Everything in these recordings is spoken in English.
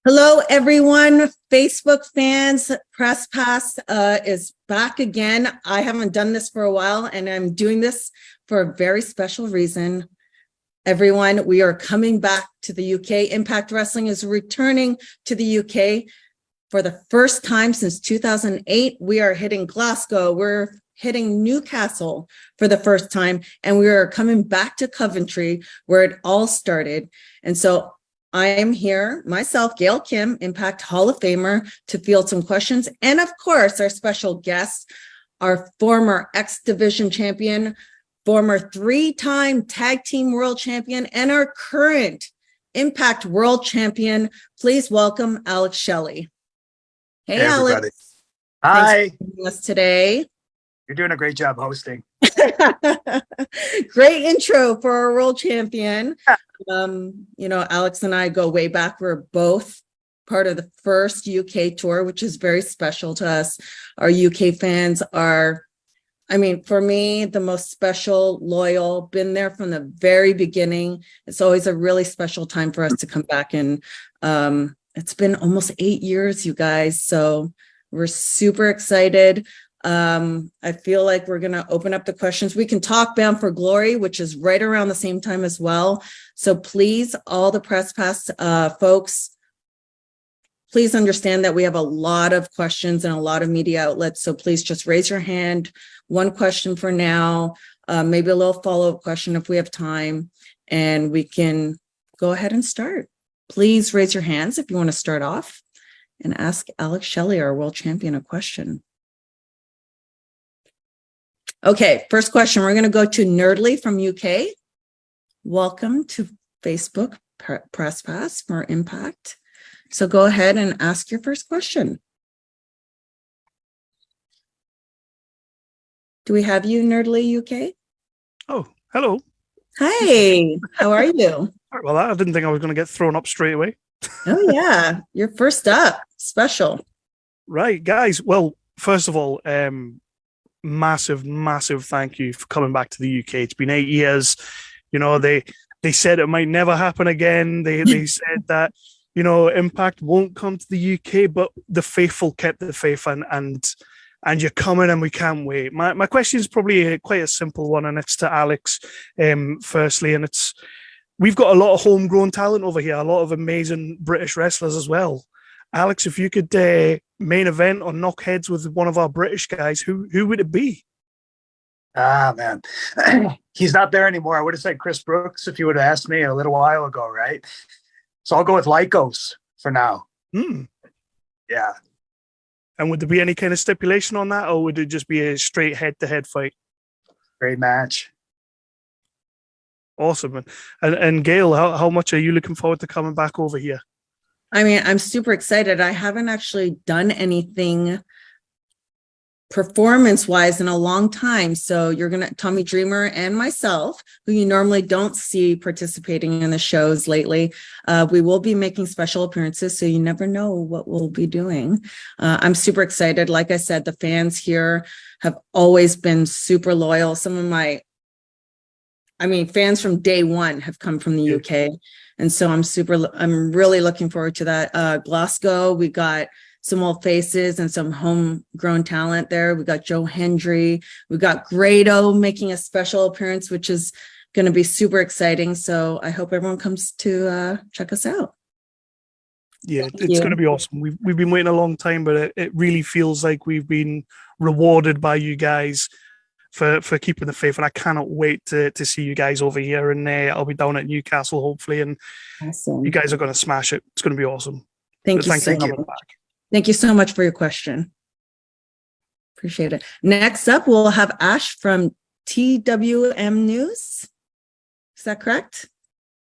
Hello, everyone. Facebook fans, Press Pass is back again. I haven't done this for a while, and I'm doing this for a very special reason. Everyone, we are coming back to the UK. Impact Wrestling is returning to the UK for the first time since 2008. We are hitting Glasgow. We're hitting Newcastle for the first time, and we are coming back to Coventry, where it all started. And so I am here, myself, Gail Kim, Impact Hall of Famer, to field some questions. And of course, our special guest, our former X Division champion, former three-time tag team world champion, and our current Impact world champion. Please welcome Alex Shelley. Hey, everybody. Alex. Hi. Thanks for joining us today. You're doing a great job hosting. Great intro for our world champion. Alex and I go way back. We're both part of the first UK tour, which is very special to us. Our UK fans are, for me, the most special, loyal, been there from the very beginning. It's always a really special time for us to come back. And it's been almost 8 years, you guys. So we're super excited. I feel like we're going to open up the questions. We can talk Bound for Glory, which is right around the same time as well. So please, all the Press Pass folks, please understand that we have a lot of questions and a lot of media outlets. So please just raise your hand. One question for now, maybe a little follow-up question if we have time, and we can go ahead and start. Please raise your hands if you want to start off and ask Alex Shelley, our world champion, a question. Okay, first question. We're going to go to Nerdly from UK. Welcome to Facebook Press Pass for Impact. So go ahead and ask your first question. Do we have you, Nerdly UK? Oh, hello. Hi, how are you? Well, I didn't think I was going to get thrown up straight away. Oh, yeah. You're first up. Special. Right, guys. Well, first of all, massive thank you for coming back to the UK. It's been 8 years. They said it might never happen again. They said that Impact won't come to the UK, but the faithful kept the faith, and you're coming, and we can't wait. My question is probably quite a simple one, and it's to Alex firstly, and it's, we've got a lot of homegrown talent over here, a lot of amazing British wrestlers as well. Alex, if you could main event or knock heads with one of our British guys, who would it be? Man, he's not there anymore. I would have said Chris Brooks if you would have asked me a little while ago, right? So I'll go with Lycos for now. Yeah. And would there be any kind of stipulation on that, or would it just be a straight head-to-head fight? Great match. Awesome. And Gail, how much are you looking forward to coming back over here? I'm super excited. I haven't actually done anything performance-wise in a long time. So you're going to, Tommy Dreamer and myself, who you normally don't see participating in the shows lately, we will be making special appearances. So you never know what we'll be doing. I'm super excited. Like I said, the fans here have always been super loyal. Some of my, fans from day one have come from the UK. And so I'm really looking forward to that. Glasgow, we got some old faces and some homegrown talent there. We got Joe Hendry. We got Grado making a special appearance, which is going to be super exciting. So I hope everyone comes to check us out. Yeah, it's going to be awesome. We've been waiting a long time, but it really feels like we've been rewarded by you guys for keeping the faith, and I cannot wait to see you guys over here, and I'll be down at Newcastle hopefully, and awesome. You guys are going to smash it. It's going to be awesome. Thank you so much. Thank you so much for your question. Appreciate it. Next up, we'll have Ash from TWM News. Is that correct?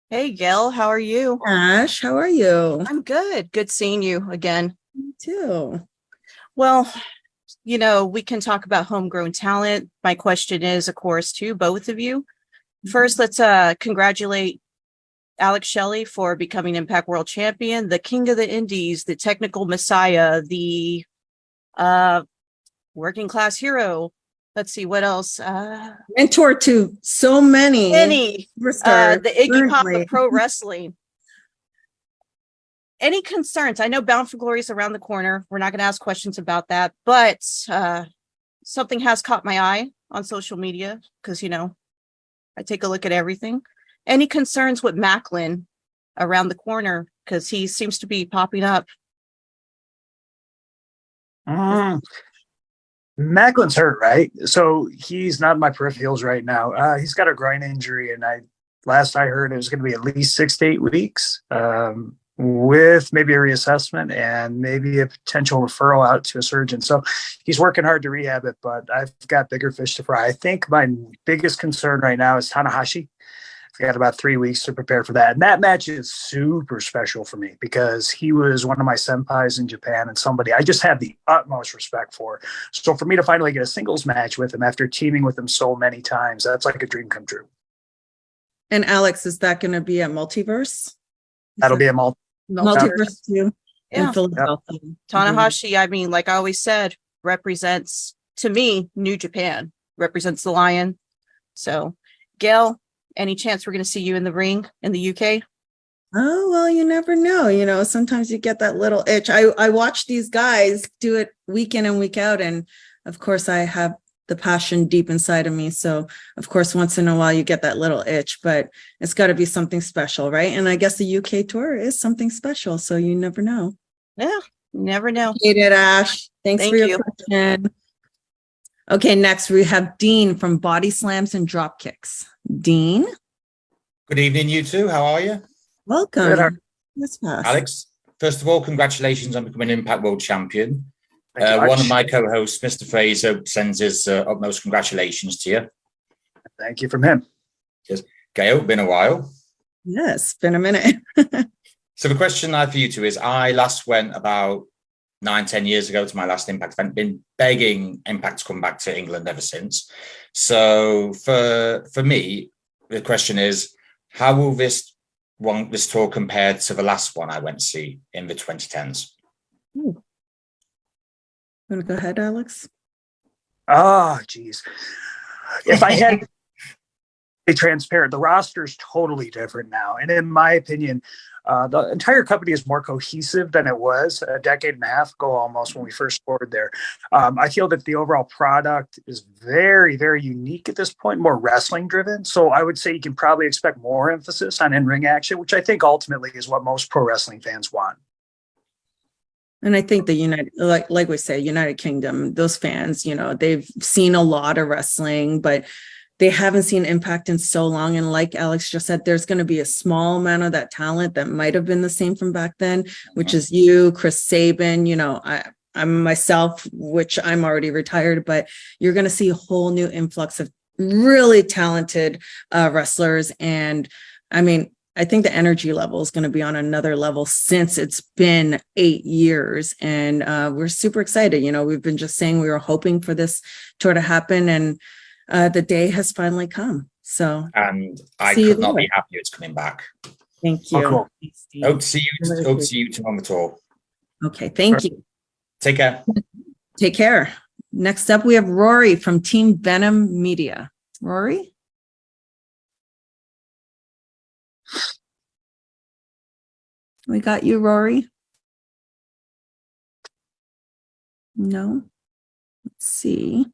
Hey, Gail, how are you? Ash, how are you? I'm good. Good seeing you again. Me too. Well, we can talk about homegrown talent. My question is, of course, to both of you. First, let's congratulate Alex Shelley for becoming Impact World Champion, the King of the Indies, the Technical Messiah, the Working Class Hero. Let's see, what else? Mentor to so many. The Iggy Pop of pro wrestling. any concerns? I know Bound for Glory is around the corner. We're not going to ask questions about that, but something has caught my eye on social media because, you know, I take a look at everything. Any concerns with Macklin around the corner? Because he seems to be popping up. Macklin's hurt, right? So he's not in my peripherals right now. He's got a groin injury, and last I heard it was going to be at least 6 to 8 weeks, with maybe a reassessment and maybe a potential referral out to a surgeon. So he's working hard to rehab it, but I've got bigger fish to fry. I think my biggest concern right now is Tanahashi. I've got about 3 weeks to prepare for that. And that match is super special for me because he was one of my senpais in Japan and somebody I just have the utmost respect for. So for me to finally get a singles match with him after teaming with him so many times, that's like a dream come true. And Alex, is that going to be a multiverse? That'll be a Multiverse too. Yeah. In Philadelphia. Tanahashi, I mean, like I always said, represents, to me, New Japan, represents the Lion. So, Gail, any chance we're going to see you in the ring in the UK? Oh, well, you never know. You know, sometimes you get that little itch. I watch these guys do it week in and week out. And of course, I have the passion deep inside of me. So, of course, once in a while, you get that little itch, but it's got to be something special, right? And I guess the UK tour is something special. So you never know. Yeah, never know. Appreciate it, Ash. Thanks Thank for your you. question. Okay, next we have Dean from Body Slams and Drop Kicks. Dean, Good evening, you two. How are you? welcome. Good. That's fast. Alex, first of all, congratulations on becoming Impact World Champion. Thank you much. One of my co-hosts, Mr. Fraser, sends his utmost congratulations to you. Thank you from him. Gail, been a while. Yes, been a minute. So the question I have for you two is, I last went about 9-10 years ago to my last Impact event, been begging Impact to come back to England ever since. So for me, the question is, how will this tour compare to the last one I went to see in the 2010s? Ooh. Want to go ahead, Alex? Oh, geez. If I had to be transparent, the roster is totally different now. And in my opinion, the entire company is more cohesive than it was a decade and a half ago almost when we first scored there. I feel that the overall product is very, very unique at this point, more wrestling driven. So I would say you can probably expect more emphasis on in-ring action, which I think ultimately is what most pro wrestling fans want. And I think the like we say, United Kingdom, those fans, you know, they've seen a lot of wrestling, but they haven't seen Impact in so long. And like Alex just said, there's going to be a small amount of that talent that might have been the same from back then, which is you, Chris Sabin, you know, I'm myself, which I'm already retired, but you're going to see a whole new influx of really talented wrestlers. And I mean, I think the energy level is going to be on another level since it's been 8 years. And we're super excited. You know, we've been just saying we were hoping for this tour to happen, and the day has finally come. So, And I could not be happier it's coming back. thank you. Oh, cool. Thanks, Steve. Hope to see you two on the tour. Okay, thank you. Take care. Take care. Next up, we have Rory from Team Venom Media. Rory? We got you, Rory? No? Let's see.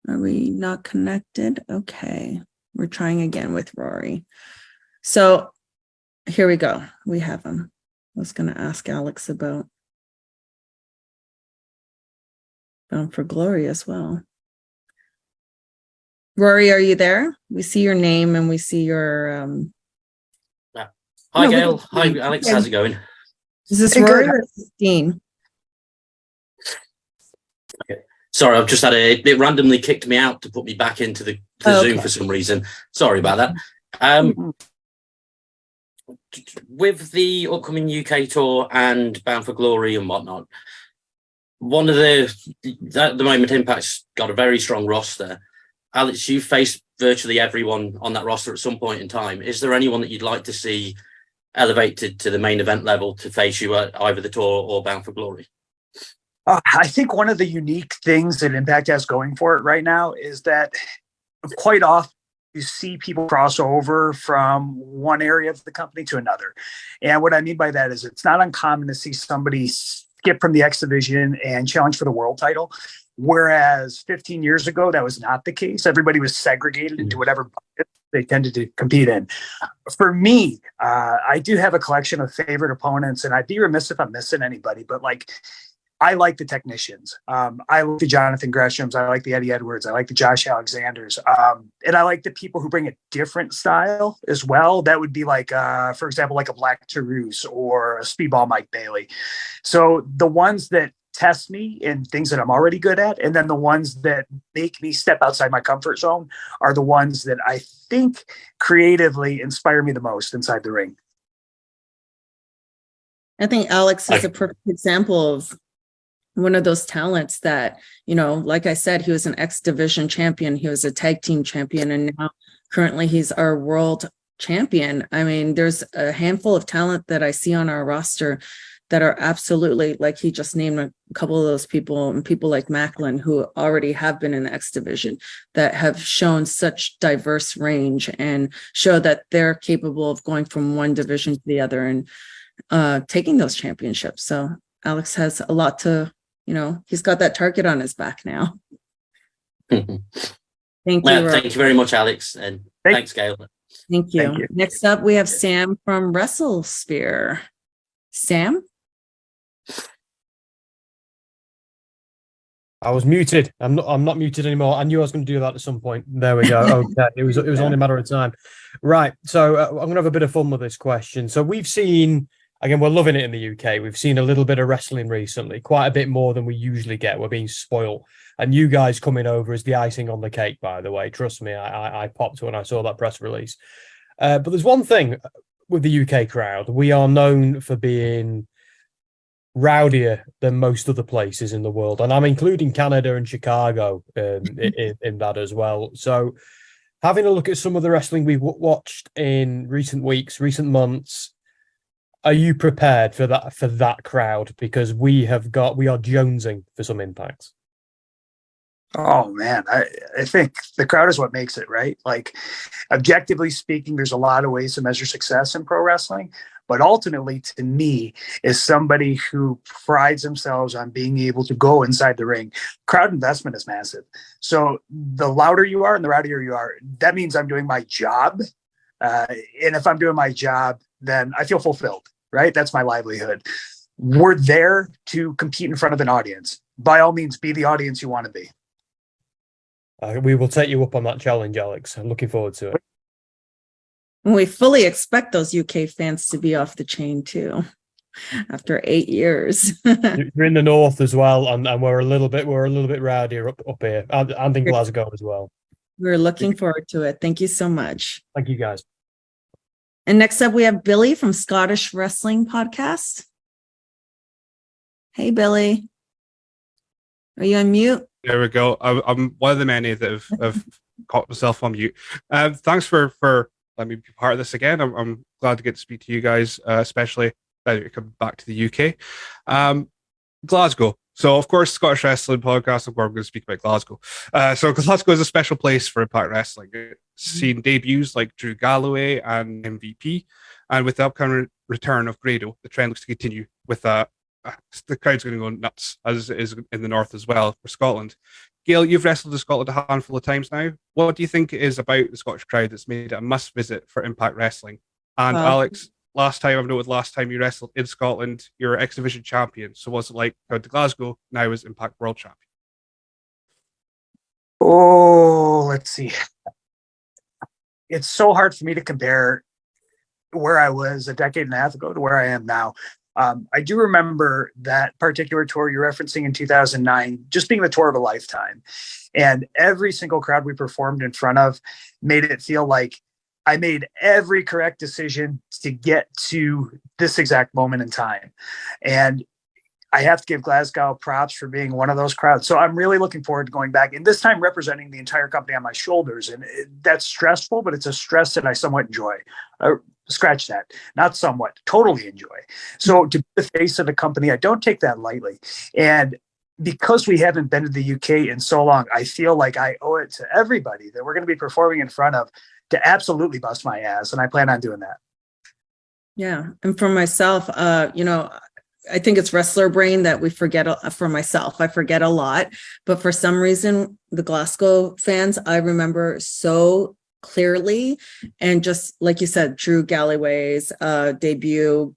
Are we not connected? Okay. We're trying again with Rory. So here we go. We have him. I was going to ask Alex about Bound for Glory as well. Rory, are you there? We see your name and we see your Hi, No, Gail. Hi, Alex. Okay. How's it going? Is this Hey, Rory good. or is this Dean? Sorry, I've just had it randomly kicked me out to put me back into the Zoom Okay. for some reason. Sorry about that. With the upcoming UK tour and Bound for Glory and whatnot, one of at the moment, Impact's got a very strong roster. Alex, you've faced virtually everyone on that roster at some point in time. Is there anyone that you'd like to see elevated to the main event level to face you at either the tour or Bound for Glory? I think one of the unique things that Impact has going for it right now is that quite often see people cross over from one area of the company to another. And what I mean by that is it's not uncommon to see somebody skip from the X division and challenge for the world title. Whereas 15 years ago, that was not the case. Everybody was segregated into whatever bucket they tended to compete in. For me, I do have a collection of favorite opponents, and I'd be remiss if I'm missing anybody, but like, I like the technicians. I like the Jonathan Greshams. I like the Eddie Edwards. I like the Josh Alexanders. And I like the people who bring a different style as well. That would be like, for example, like a Black Toulouse or a Speedball Mike Bailey. So the ones that test me in things that I'm already good at, and then the ones that make me step outside my comfort zone are the ones that I think creatively inspire me the most inside the ring. I think Alex is a perfect example of one of those talents that, you know, like I said, he was an X division champion. He was a tag team champion. And now currently he's our world champion. I mean, there's a handful of talent that I see on our roster that are absolutely, like he just named a couple of those people, and people like Macklin who already have been in the X division that have shown such diverse range and show that they're capable of going from one division to the other and taking those championships. So Alex has a lot to, you know, he's got that target on his back now. Thank you. Thank you very much, Alex. And thanks, Gail. Thank you. Next up, we have Sam from WrestleSphere. Sam? I was muted. I'm not muted anymore. I knew I was going to do that at some point. There we go. Okay. It was only a matter of time. Right. So I'm going to have a bit of fun with this question. So we've seen, again, we're loving it in the UK. We've seen a little bit of wrestling recently, quite a bit more than we usually get. We're being spoiled. And you guys coming over is the icing on the cake, by the way. Trust me, I popped when I saw that press release. But there's one thing with the UK crowd. We are known for being rowdier than most other places in the world. And I'm including Canada and Chicago in that as well. So having a look at some of the wrestling we've watched in recent weeks, recent months, are you prepared for that crowd? Because we are jonesing for some impacts. Oh man, I think the crowd is what makes it, right? Like, objectively speaking, there's a lot of ways to measure success in pro wrestling, but ultimately, to me, is somebody who prides themselves on being able to go inside the ring. Crowd investment is massive. So the louder you are and the rowdier you are, that means I'm doing my job. And if I'm doing my job, then I feel fulfilled, right? That's my livelihood. We're there to compete in front of an audience. By all means, be the audience you want to be. We will take you up on that challenge, Alex. I'm looking forward to it. And we fully expect those UK fans to be off the chain too, after 8 years. You're in the north as well, and we're a little bit rowdier up here, and in Glasgow as well. We're looking forward to it. Thank you so much. Thank you, guys. And next up, we have Billy from Scottish Wrestling Podcast. Hey, Billy. Are you on mute? There we go. I'm one of the many that have caught myself on mute. Thanks for letting me be part of this again. I'm glad to get to speak to you guys, especially that you're coming back to the UK. Glasgow. So, of course, Scottish Wrestling Podcast, I'm going to speak about Glasgow. So Glasgow is a special place for Impact Wrestling. It's seen debuts like Drew Galloway and MVP. And with the upcoming return of Grado, the trend looks to continue with the crowd's going to go nuts, as it is in the north as well for Scotland. Gail, you've wrestled in Scotland a handful of times now. What do you think it is about the Scottish crowd that's made it a must visit for Impact Wrestling? And Alex, last time you wrestled in Scotland, you're X Division champion. So what's it like going to Glasgow now as Impact World Champion? Oh, let's see. It's so hard for me to compare where I was a decade and a half ago to where I am now. I do remember that particular tour you're referencing in 2009, just being the tour of a lifetime. And every single crowd we performed in front of made it feel like I made every correct decision to get to this exact moment in time. And I have to give Glasgow props for being one of those crowds. So I'm really looking forward to going back, and this time representing the entire company on my shoulders. And that's stressful, but it's a stress that I somewhat enjoy. Scratch that. Not somewhat, totally enjoy. So to be the face of the company, I don't take that lightly. And because we haven't been to the UK in so long, I feel like I owe it to everybody that we're going to be performing in front of to absolutely bust my ass. And I plan on doing that. Yeah. And for myself, I think it's wrestler brain that we forget. For myself, I forget a lot, but for some reason, the Glasgow fans, I remember so clearly. And just like you said, Drew Galloway's debut,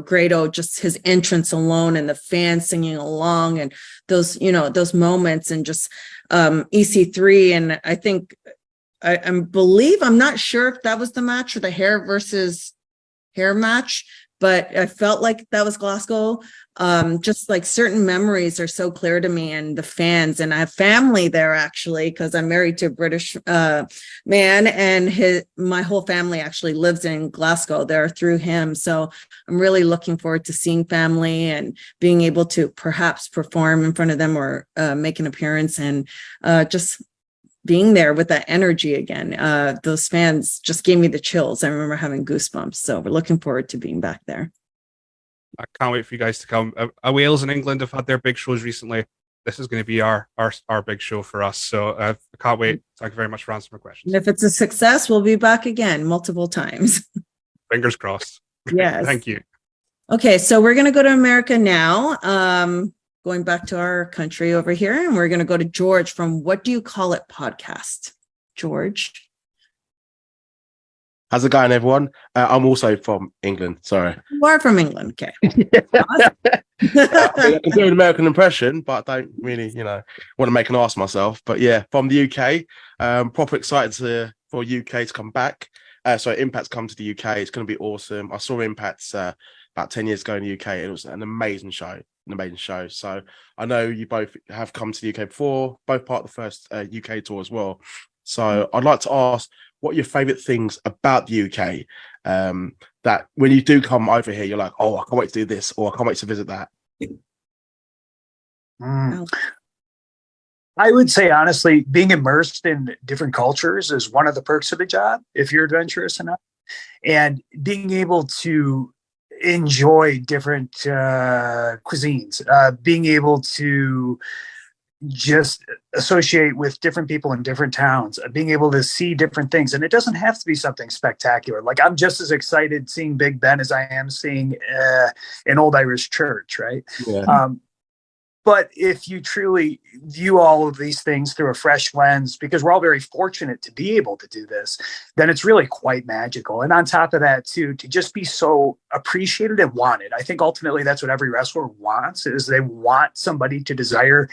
Grado, just his entrance alone and the fans singing along and those moments, and just EC3. And I think I'm not sure if that was the match or the hair versus hair match, but I felt like that was Glasgow. Just like certain memories are so clear to me, and the fans, and I have family there actually, because I'm married to a British man, and my whole family actually lives in Glasgow there through him. So I'm really looking forward to seeing family and being able to perhaps perform in front of them or make an appearance, and just being there with that energy again. Those fans just gave me the chills. I remember having goosebumps. So we're looking forward to being back there. I can't wait for you guys to come. Wales and England have had their big shows recently. This is going to be our big show for us. So I can't wait. Thank you very much for answering my questions. And if it's a success, we'll be back again multiple times. Fingers crossed. Yes. Thank you. Okay, so we're going to go to America now. Going back to our country over here, and we're going to go to George from What Do You Call It podcast. George. How's it going, everyone? I'm also from England. Sorry. You are from England. Okay. I can do an American impression, but I don't really, want to make an ass of myself. But yeah, from the UK, proper excited for UK to come back. So Impact's come to the UK. It's going to be awesome. I saw Impact's about 10 years ago in the UK. It was an amazing show. So I know you both have come to the UK before, both part of the first UK tour as well. So I'd like to ask, what are your favourite things about the UK that when you do come over here, you're like, oh, I can't wait to do this, or I can't wait to visit that? I would say, honestly, being immersed in different cultures is one of the perks of the job, if you're adventurous enough. And being able to enjoy different cuisines, being able to just associate with different people in different towns, being able to see different things. And it doesn't have to be something spectacular. Like, I'm just as excited seeing Big Ben as I am seeing an old Irish church, right? Yeah. But if you truly view all of these things through a fresh lens, because we're all very fortunate to be able to do this, then it's really quite magical. And on top of that, too, to just be so appreciated and wanted. I think ultimately that's what every wrestler wants, is they want somebody to desire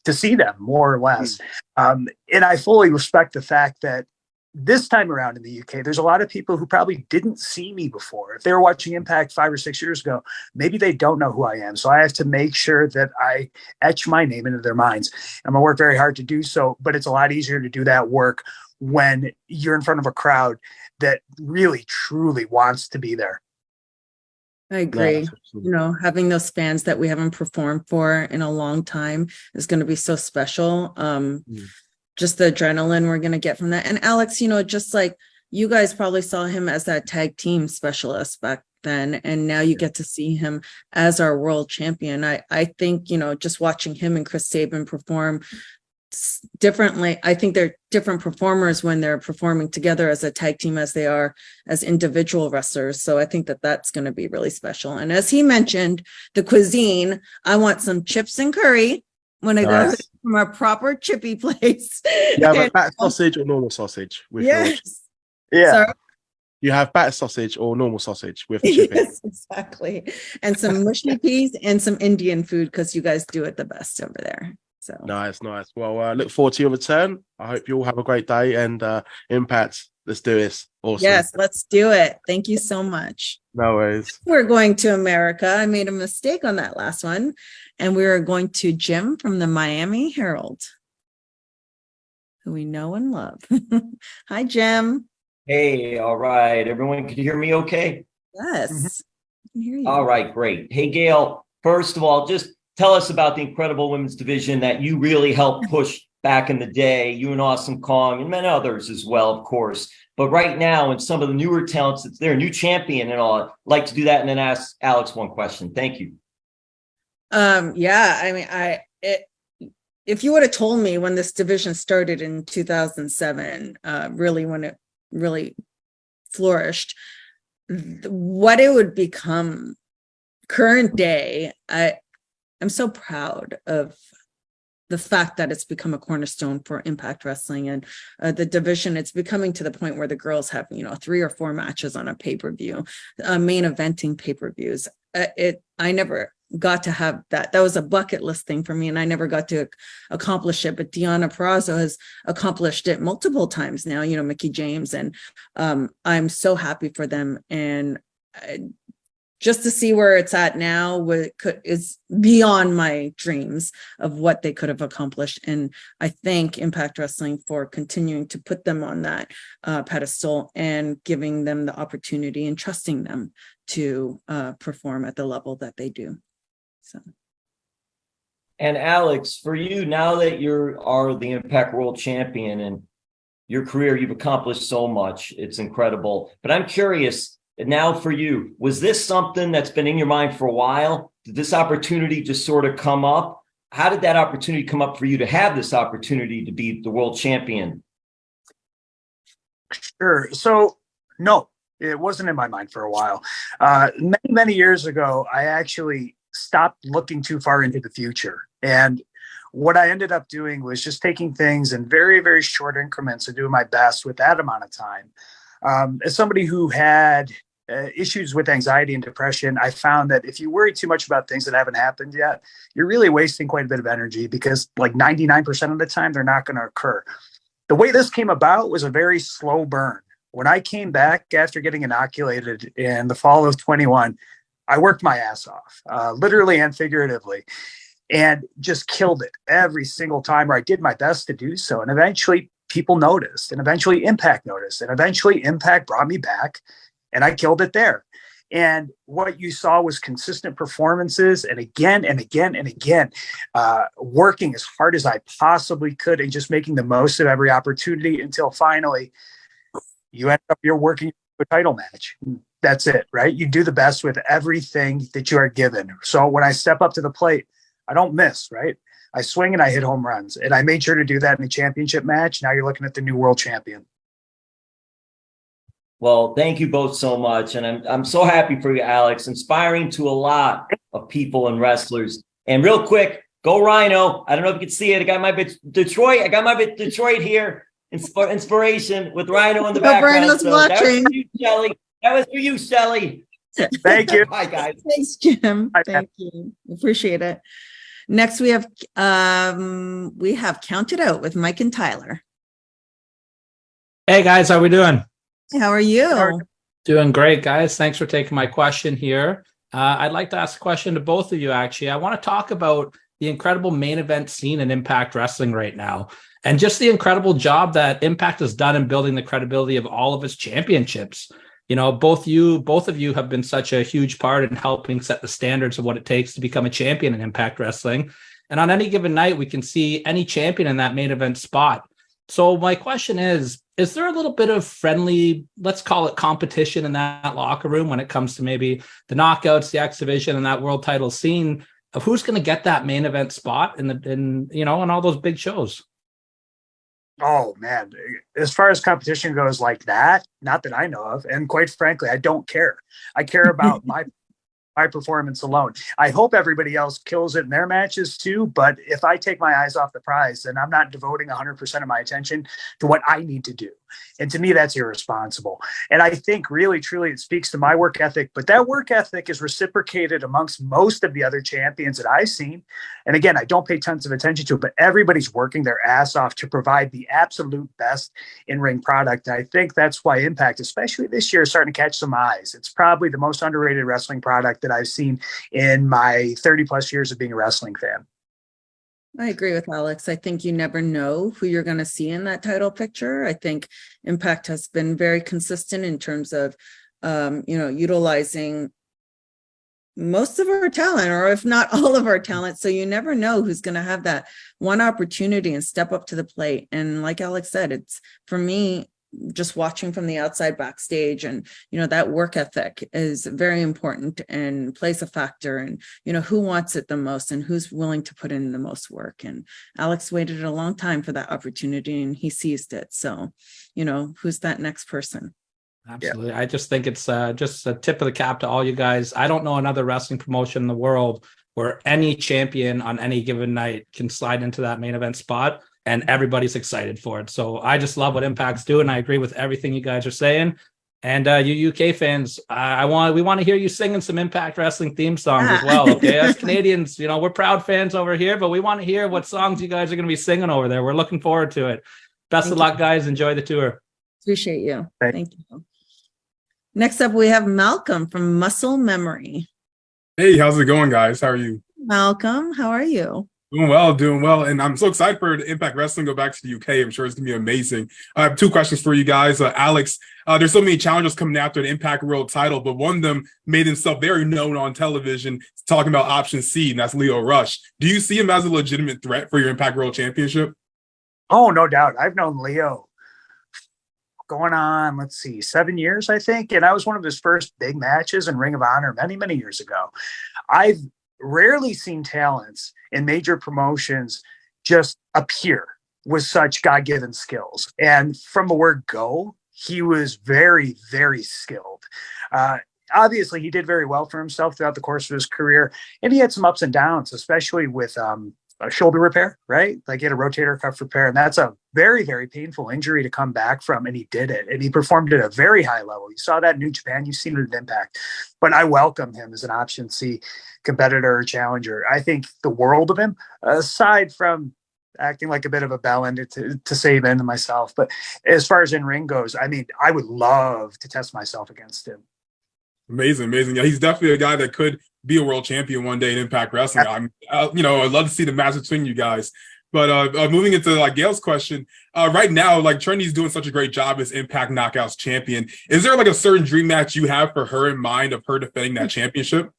to see them, more or less. And I fully respect the fact that this time around in the UK, there's a lot of people who probably didn't see me before. If they were watching Impact 5 or 6 years ago, maybe they don't know who I am. So I have to make sure that I etch my name into their minds. I'm going to work very hard to do so, but it's a lot easier to do that work when you're in front of a crowd that really, truly wants to be there. I agree. Having those fans that we haven't performed for in a long time is going to be so special. Just the adrenaline we're going to get from that. And Alex, just like you guys probably saw him as that tag team specialist back then, and now you get to see him as our world champion. I think, just watching him and Chris Sabin perform differently. I think they're different performers when they're performing together as a tag team as they are as individual wrestlers. So I think that that's going to be really special. And as he mentioned, the cuisine, I want some chips and curry when I go from a proper chippy place. You have a batter sausage or normal sausage with yes. Yeah. Sorry? You have batter sausage or normal sausage with the chippy. Yes, exactly. And some mushy peas and some Indian food, because you guys do it the best over there. So Nice. Well, look forward to your return. I hope you all have a great day, and Impact, let's do this. Awesome. yes, let's do it. Thank you so much. No worries. We're going to America. I made a mistake on that last one. And we're going to Jim from the Miami Herald, who we know and love. Hi, Jim. Hey, all right. Everyone can hear me okay? Yes. I can hear you. All right, great. Hey, Gail, first of all, just tell us about the incredible women's division that you really helped push back in the day, you and Awesome Kong and many others as well, of course. But right now, and some of the newer talents, they're a new champion and all. I'd like to do that and then ask Alex one question. Thank you. Yeah, I mean, if you would have told me when this division started in 2007, really when it really flourished, what it would become current day, I'm so proud of the fact that it's become a cornerstone for Impact Wrestling and the division. It's becoming to the point where the girls have, 3 or 4 matches on a pay-per-view, main eventing pay-per-views. I never got to have that. That was a bucket list thing for me, and I never got to accomplish it. But Deonna Purrazzo has accomplished it multiple times now, Mickie James, and I'm so happy for them. And just to see where it's at now is beyond my dreams of what they could have accomplished. And I thank Impact Wrestling for continuing to put them on that pedestal and giving them the opportunity and trusting them to perform at the level that they do. So. And Alex, for you, now that you are the Impact World Champion and your career, you've accomplished so much. It's incredible. But I'm curious, now for you, was this something that's been in your mind for a while? Did this opportunity just sort of come up? How did that opportunity come up for you to have this opportunity to be the world champion? Sure. So, no, it wasn't in my mind for a while. Many years ago, I actually stopped looking too far into the future. And what I ended up doing was just taking things in very, very short increments and doing my best with that amount of time. As somebody who had issues with anxiety and depression, I found that if you worry too much about things that haven't happened yet, you're really wasting quite a bit of energy, because like 99% of the time, they're not going to occur. The way this came about was a very slow burn. When I came back after getting inoculated in the fall of 21, I worked my ass off, literally and figuratively, and just killed it every single time where I did my best to do so. And eventually people noticed, and eventually Impact noticed, and eventually Impact brought me back, and I killed it there. And what you saw was consistent performances, and again and again and again, working as hard as I possibly could and just making the most of every opportunity until finally you end up, you're working a title match. That's it, right? You do the best with everything that you are given. So when I step up to the plate, I don't miss, right? I swing and I hit home runs, and I made sure to do that in the championship match. Now you're looking at the new world champion. Well, thank you both so much. And I'm so happy for you, Alex, inspiring to a lot of people and wrestlers. And real quick, go Rhino. I don't know if you can see it. I got my bit Detroit here. Inspiration with Rhino in the background. So that was for you, Shelley. That was for you, Shelley. Thank you. Bye, guys. Thanks, Jim. Bye, Thank you. Appreciate it. Next, we have Count It Out with Mike and Tyler. Hey guys, how we doing? How are you? Doing great, guys. Thanks for taking my question here. I'd like to ask a question to both of you, actually. I want to talk about the incredible main event scene in Impact Wrestling right now, and just the incredible job that Impact has done in building the credibility of all of its championships. Both of you have been such a huge part in helping set the standards of what it takes to become a champion in Impact Wrestling. And on any given night, we can see any champion in that main event spot. So my question is there a little bit of friendly, let's call it competition in that locker room when it comes to maybe the knockouts, the X Division, and that world title scene of who's going to get that main event spot in all those big shows? Oh man, as far as competition goes like that, not that I know of. And quite frankly, I don't care. I care about my performance alone. I hope everybody else kills it in their matches too. But if I take my eyes off the prize, then I'm not devoting 100% of my attention to what I need to do. And to me, that's irresponsible. And I think really, truly, it speaks to my work ethic. But that work ethic is reciprocated amongst most of the other champions that I've seen. And again, I don't pay tons of attention to it, but everybody's working their ass off to provide the absolute best in-ring product. And I think that's why Impact, especially this year, is starting to catch some eyes. It's probably the most underrated wrestling product that I've seen in my 30 plus years of being a wrestling fan. I agree with Alex. I think you never know who you're going to see in that title picture. I think Impact has been very consistent in terms of, utilizing most of our talent, or if not all of our talent. So you never know who's going to have that one opportunity and step up to the plate. And like Alex said, it's, for me, just watching from the outside backstage, and that work ethic is very important and plays a factor, and who wants it the most and who's willing to put in the most work. And Alex waited a long time for that opportunity, and he seized it. So who's that next person? Absolutely. I just think it's just a tip of the cap to all you guys. I don't know another wrestling promotion in the world where any champion on any given night can slide into that main event spot and everybody's excited for it. So I just love what Impact's doing. I agree with everything you guys are saying. And you UK fans, we want to hear you singing some Impact Wrestling theme songs as well. Okay, as Canadians, we're proud fans over here, but we want to hear what songs you guys are going to be singing over there. We're looking forward to it. Best of luck, guys. Enjoy the tour. Appreciate you. Thank you. Next up, we have Malcolm from Muscle Memory. Hey, how's it going, guys? How are you? Malcolm, how are you? Doing well. And I'm so excited for the Impact Wrestling to go back to the UK. I'm sure it's going to be amazing. I have two questions for you guys. Alex, there's so many challengers coming after the Impact World title, but one of them made himself very known on television talking about Option C, and that's Leo Rush. Do you see him as a legitimate threat for your Impact World Championship? Oh, no doubt. I've known Leo going on, 7 years, I think. And I was one of his first big matches in Ring of Honor many, many years ago. I've rarely seen talents in major promotions just appear with such God-given skills. And from the word go, he was very, very skilled. Obviously, he did very well for himself throughout the course of his career. And he had some ups and downs, especially with a shoulder repair, right? Like he had a rotator cuff repair, and that's a very, very painful injury to come back from. And he did it, and he performed at a very high level. You saw that in New Japan, you've seen it at Impact, but I welcome him as an Option C competitor or challenger. I think the world of him, aside from acting like a bit of a bell ender to save in myself. But as far as in ring goes, I mean, I would love to test myself against him. Amazing. Yeah, he's definitely a guy that could be a world champion one day in Impact Wrestling. I'd love to see the match between you guys. But moving into Gail's question, right now, Trinity's doing such a great job as Impact Knockouts champion. Is there a certain dream match you have for her in mind of her defending that championship?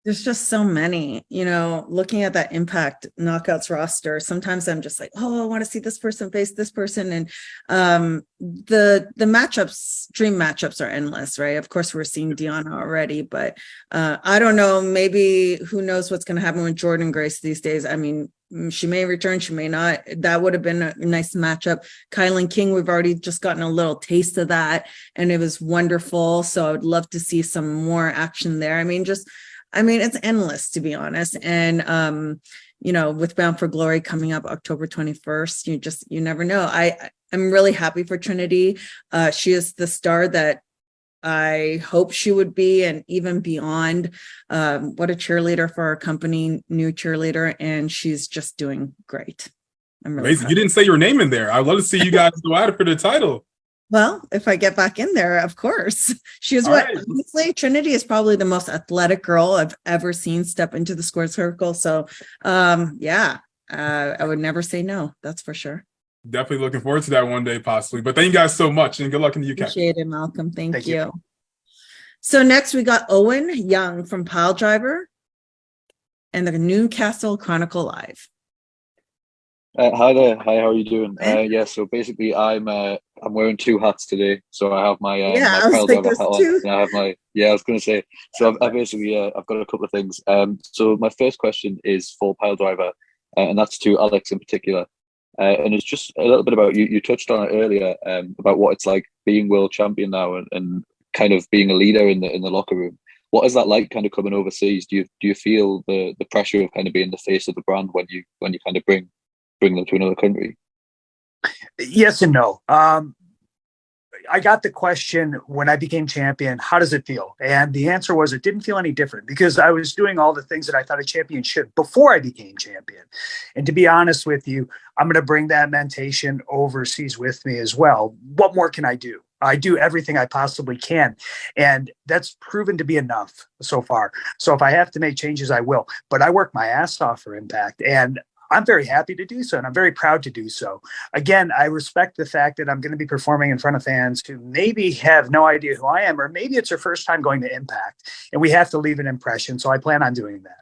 There's just so many, looking at that Impact Knockouts roster, sometimes I'm just like, oh, I want to see this person face this person. And the matchups, dream matchups are endless, right? Of course, we're seeing Deanna already, but I don't know, maybe who knows what's going to happen with Jordan Grace these days. I mean, she may return, she may not. That would have been a nice matchup. Kylan King, we've already just gotten a little taste of that, and it was wonderful. So I would love to see some more action there. I mean, it's endless, to be honest. And, with Bound for Glory coming up October 21st, you never know. I'm really happy for Trinity. She is the star that I hope she would be, and even beyond. What a cheerleader for our company, new cheerleader, and she's just doing great. I'm really amazing. You didn't say your name in there. I'd love to see you guys go at it for the title. Well, if I get back in there, of course. Honestly, Trinity is probably the most athletic girl I've ever seen step into the squared circle. So, I would never say no. That's for sure. Definitely looking forward to that one day, possibly. But thank you guys so much, and good luck in the UK. Appreciate it, Malcolm. Thank you. So next we got Owen Young from Pile Driver and the Newcastle Chronicle Live. Hi there. Hi, how are you doing? So basically, I'm wearing two hats today. So I have my my Pile Driver hat on, and I have my I was going to say. So I've basically I've got a couple of things. So my first question is for Pile Driver, and that's to Alex in particular. And it's just a little bit about you. You touched on it earlier about what it's like being world champion now and kind of being a leader in the locker room. What is that like, kind of coming overseas? Do you feel the pressure of kind of being the face of the brand when you kind of bring them to another country? Yes and no. I got the question when I became champion, how does it feel? And the answer was it didn't feel any different because I was doing all the things that I thought a champion should before I became champion. And to be honest with you, I'm going to bring that mentation overseas with me as well. What more can I do? I do everything I possibly can. And that's proven to be enough so far. So if I have to make changes, I will. But I work my ass off for Impact. And I'm very happy to do so, and I'm very proud to do so. Again, I respect the fact that I'm going to be performing in front of fans who maybe have no idea who I am, or maybe it's their first time going to Impact, and we have to leave an impression, so I plan on doing that.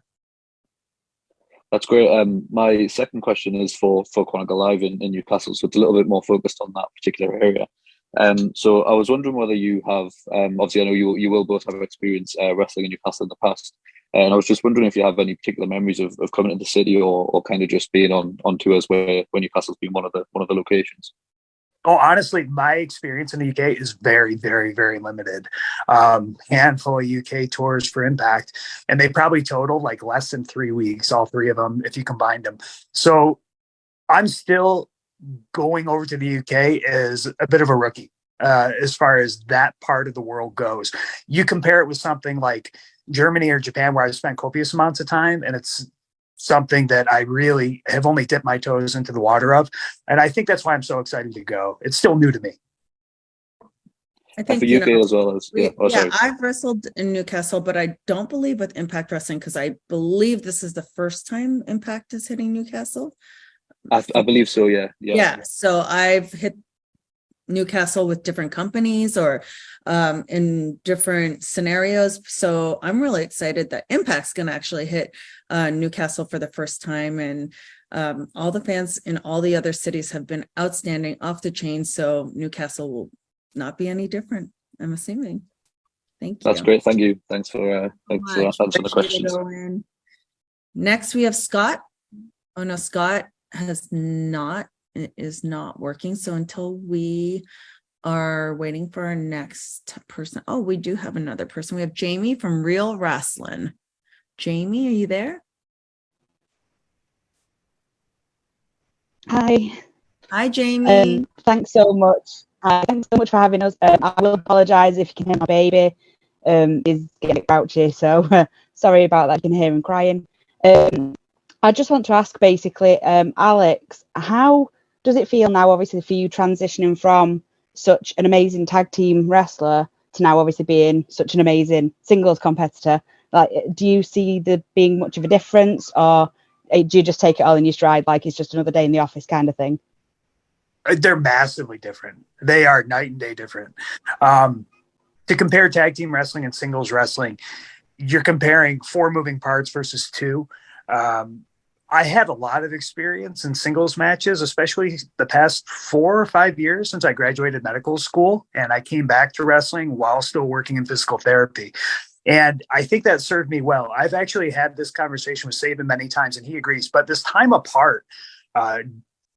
That's great. My second question is for Chronicle Live in Newcastle, so it's a little bit more focused on that particular area. So I was wondering whether you have, obviously I know you will both have experience wrestling in Newcastle in the past, and I was just wondering if you have any particular memories of coming to the city or kind of just being on tours where Newcastle's been one of the locations. Oh, honestly, my experience in the UK is very, very, very limited. Handful of UK tours for Impact, and they probably total like less than 3 weeks, all three of them, if you combined them. So I'm still going over to the UK as a bit of a rookie as far as that part of the world goes. You compare it with something like Germany or Japan, where I've spent copious amounts of time, and it's something that I really have only dipped my toes into the water of. And I think that's why I'm so excited to go. It's still new to me. I think, for you, Gail, as well as I've wrestled in Newcastle, but I don't believe with Impact Wrestling, because I believe this is the first time Impact is hitting Newcastle. I believe so. Yeah. So I've hit Newcastle with different companies or in different scenarios. So I'm really excited that Impact's going to actually hit Newcastle for the first time. And all the fans in all the other cities have been outstanding, off the chain. So Newcastle will not be any different, I'm assuming. Thank you. That's great. Thank you. Thanks for answering the questions. Next, we have Scott. Oh no, Scott is not working. So until we are waiting for our next person. Oh, we do have another person. We have Jamie from Real Wrestling. Jamie, are you there? Hi, Jamie. Thanks so much. Thanks so much for having us. I will apologize if you can hear my baby is getting grouchy, so sorry about that. You can hear him crying. I just want to ask, basically, Alex, how does it feel now, obviously, for you transitioning from such an amazing tag team wrestler to now obviously being such an amazing singles competitor? Like, do you see there being much of a difference, or do you just take it all in your stride, like it's just another day in the office kind of thing? They're massively different. They are night and day different. To compare tag team wrestling and singles wrestling, you're comparing 4 moving parts versus 2. I had a lot of experience in singles matches, especially the past 4 or 5 years since I graduated medical school, and I came back to wrestling while still working in physical therapy. And I think that served me well. I've actually had this conversation with Saban many times, and he agrees. But this time apart,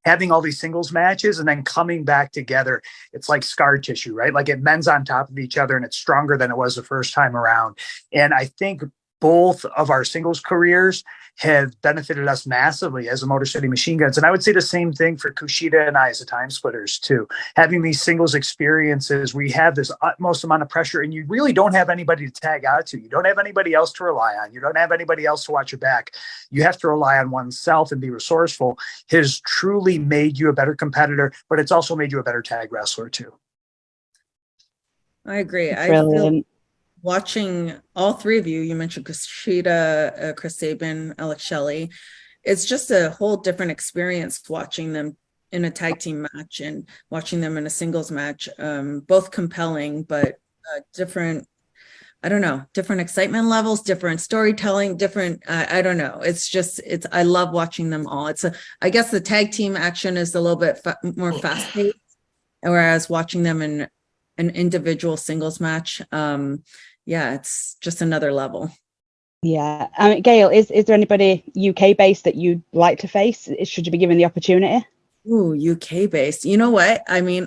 having all these singles matches and then coming back together, it's like scar tissue, right? Like it mends on top of each other and it's stronger than it was the first time around. And I think both of our singles careers have benefited us massively as a Motor City Machine Guns. And I would say the same thing for Kushida and I as the Time Splitters too. Having these singles experiences, we have this utmost amount of pressure and you really don't have anybody to tag out to. You don't have anybody else to rely on. You don't have anybody else to watch your back. You have to rely on oneself and be resourceful. Has truly made you a better competitor, but it's also made you a better tag wrestler too. I agree. Brilliant. I feel watching all 3 of you, you mentioned Kushida, Chris Sabin, Alex Shelley, it's just a whole different experience watching them in a tag team match and watching them in a singles match. Both compelling, but different, I don't know, different excitement levels, different storytelling, different, I don't know. I love watching them all. I guess the tag team action is a little bit more fast paced, whereas watching them in an individual singles match, it's just another level. Yeah. I mean, Gail, is there anybody UK based that you'd like to face? Should you be given the opportunity? Ooh, UK based. You know what? I mean,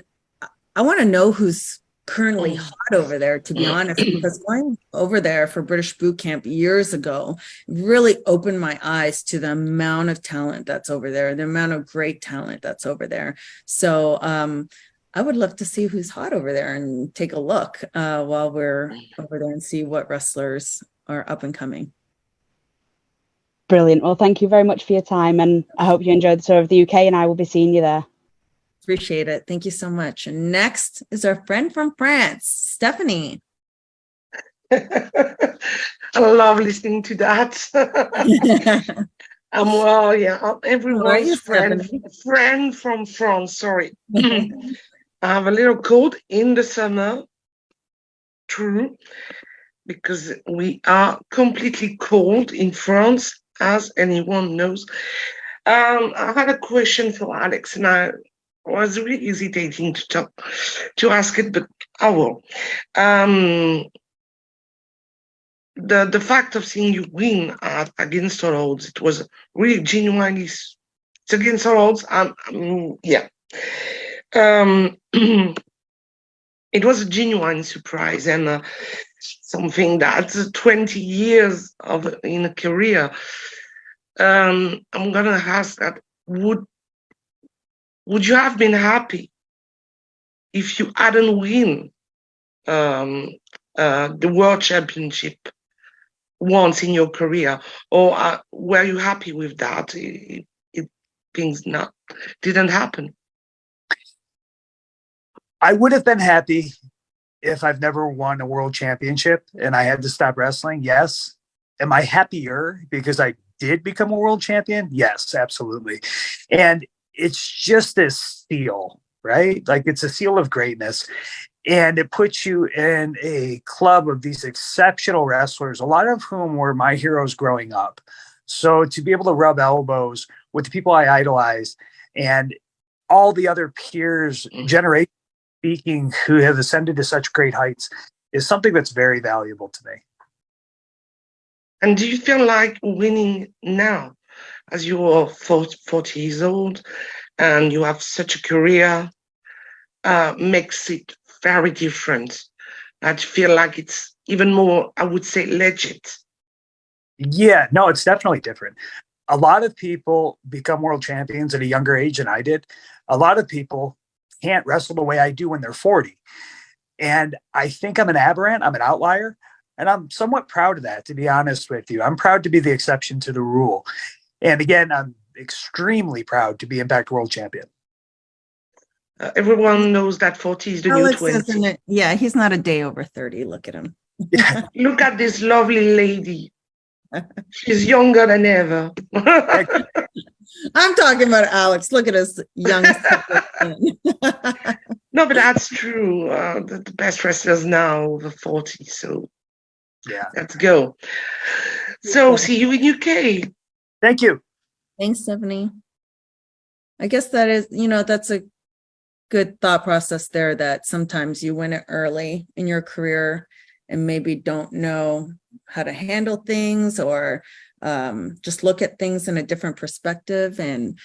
I want to know who's currently hot over there, to be honest, because going over there for British Boot Camp years ago really opened my eyes to the amount of talent that's over there, the amount of great talent that's over there. So, I would love to see who's hot over there and take a look while we're over there and see what wrestlers are up and coming. Brilliant. Well, thank you very much for your time, and I hope you enjoyed the tour of the UK, and I will be seeing you there. Appreciate it. Thank you so much. And next is our friend from France, Stephanie. I love listening to that. Well, yeah, everyone's friend from France. Sorry. I have a little cold in the summer. True. Because we are completely cold in France, as anyone knows. I had a question for Alex, and was really hesitating to ask it, but I will. The fact of seeing you win against all odds, it was really genuinely. It's against all odds. Yeah. It was a genuine surprise and something that 20 years in a career. I'm gonna ask that: would you have been happy if you hadn't win the World Championship once in your career, or were you happy with that? Things didn't happen. I would have been happy if I've never won a world championship and I had to stop wrestling. Yes. Am I happier because I did become a world champion? Yes, absolutely. And it's just this seal, right? Like it's a seal of greatness. And it puts you in a club of these exceptional wrestlers, a lot of whom were my heroes growing up. So to be able to rub elbows with the people I idolized and all the other peers, generation speaking, who have ascended to such great heights is something that's very valuable to me. And do you feel like winning now, as you are 40 years old and you have such a career, makes it very different? I feel like it's even more, I would say, legit. Yeah, no, it's definitely different. A lot of people become world champions at a younger age than I did. A lot of people can't wrestle the way I do when they're 40. And I think I'm an aberrant. I'm an outlier. And I'm somewhat proud of that, to be honest with you. I'm proud to be the exception to the rule. And again, I'm extremely proud to be Impact World Champion. Everyone knows that 40 is the new 20. Yeah, he's not a day over 30. Look at him. Look at this lovely lady. She's younger than ever. I'm talking about Alex. Look at us, young. No, but that's true. The best wrestlers now over 40. So yeah, let's go. So see you in UK. Thank you. Thanks, Stephanie. I guess that is, that's a good thought process there, that sometimes you win it early in your career and maybe don't know how to handle things, or just look at things in a different perspective and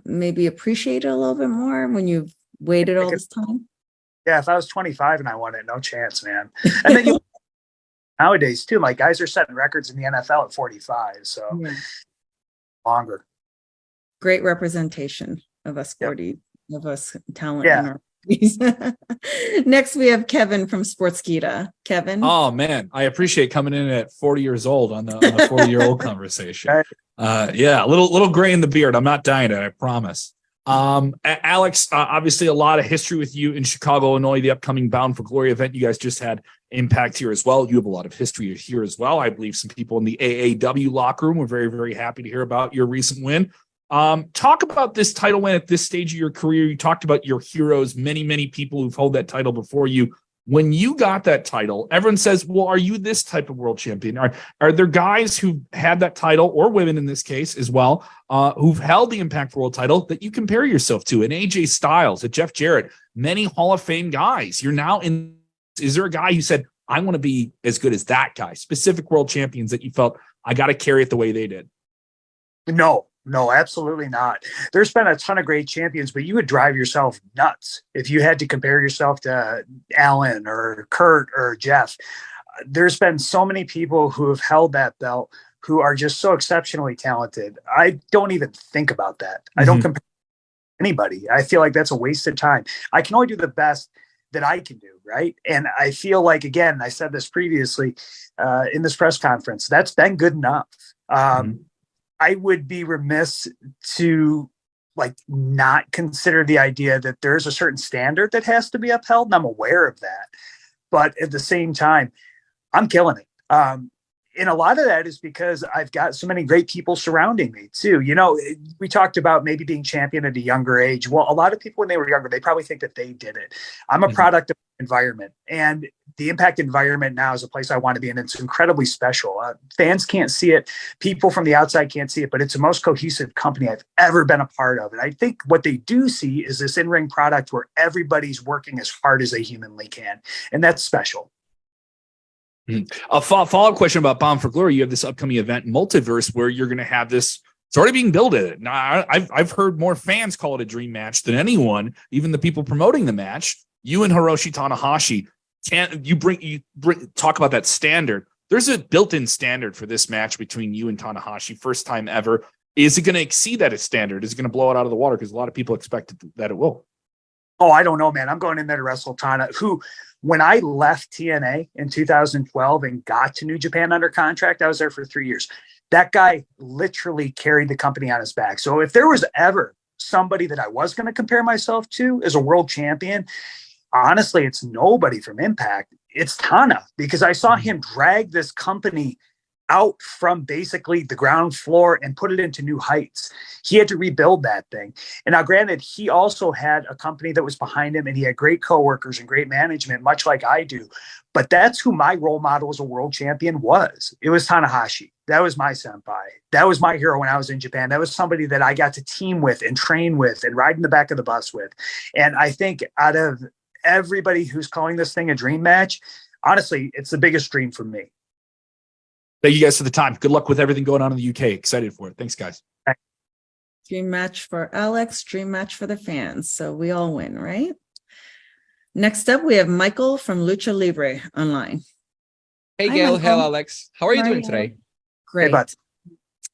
maybe appreciate it a little bit more when you've waited all this time. Yeah, if I was 25 and I won it, no chance, man. And then nowadays too, like guys are setting records in the NFL at 45, so longer. Great representation of us 40, of us talent in our Next, we have Kevin from Sportskeeda. Kevin. Oh man, I appreciate coming in at 40 years old on the 40-year-old conversation. Yeah, a little gray in the beard. I'm not dying to, I promise. Alex, obviously a lot of history with you in Chicago, Illinois, the upcoming Bound for Glory event. You guys just had Impact here as well. You have a lot of history here as well. I believe some people in the AAW locker room were very, very happy to hear about your recent win. Talk about this title win at this stage of your career. You talked about your heroes, many people who've held that title before you. When you got that title, everyone says, well, are you this type of world champion? Are there guys who had that title, or women in this case as well, who've held the Impact World title that you compare yourself to? An AJ Styles, a Jeff Jarrett, many Hall of Fame guys. You're now in. Is there a guy who said, I want to be as good as that guy? Specific world champions that you felt, I got to carry it the way they did? No, absolutely not. There's been a ton of great champions, but you would drive yourself nuts if you had to compare yourself to Alan or Kurt or Jeff. There's been so many people who have held that belt who are just so exceptionally talented. I don't even think about that. I don't compare anybody. I feel like that's a waste of time. I can only do the best that I can do, right? And I feel like, again, I said this previously in this press conference, that's been good enough. I would be remiss to not consider the idea that there's a certain standard that has to be upheld. And I'm aware of that, but at the same time, I'm killing it. And a lot of that is because I've got so many great people surrounding me too. We talked about maybe being champion at a younger age. Well, a lot of people when they were younger, they probably think that they did it. I'm a product of environment, and the Impact environment now is a place I want to be in. It's incredibly special. Fans can't see it. People from the outside can't see it, but it's the most cohesive company I've ever been a part of. And I think what they do see is this in-ring product where everybody's working as hard as they humanly can. And that's special. A follow-up question about Bound for Glory. You have this upcoming event, Multiverse, where you're going to have this. It's already being built. Now, I've heard more fans call it a dream match than anyone, even the people promoting the match. You and Hiroshi Tanahashi. Talk about that standard. There's a built-in standard for this match between you and Tanahashi, first time ever. Is it going to exceed that standard? Is it going to blow it out of the water? Because a lot of people expect that it will. Oh, I don't know, man. I'm going in there to wrestle Tana, who, when I left TNA in 2012 and got to New Japan under contract, I was there for 3 years. That guy literally carried the company on his back. So if there was ever somebody that I was going to compare myself to as a world champion, honestly, it's nobody from Impact. It's Tana, because I saw him drag this company out from basically the ground floor and put it into new heights. He had to rebuild that thing. And now, granted, he also had a company that was behind him, and he had great coworkers and great management, much like I do. But that's who my role model as a world champion was. It was Tanahashi. That was my senpai. That was my hero when I was in Japan. That was somebody that I got to team with and train with and ride in the back of the bus with. And I think out of everybody who's calling this thing a dream match, honestly, it's the biggest dream for me. Thank you guys for the time. Good luck with everything going on in the UK. Excited for it. Thanks, guys. Dream match for Alex, dream match for the fans. So we all win, right? Next up, we have Michael from Lucha Libre online. Hey, Hi, Gail. Michael. Hello, Alex. How are you doing today? Great.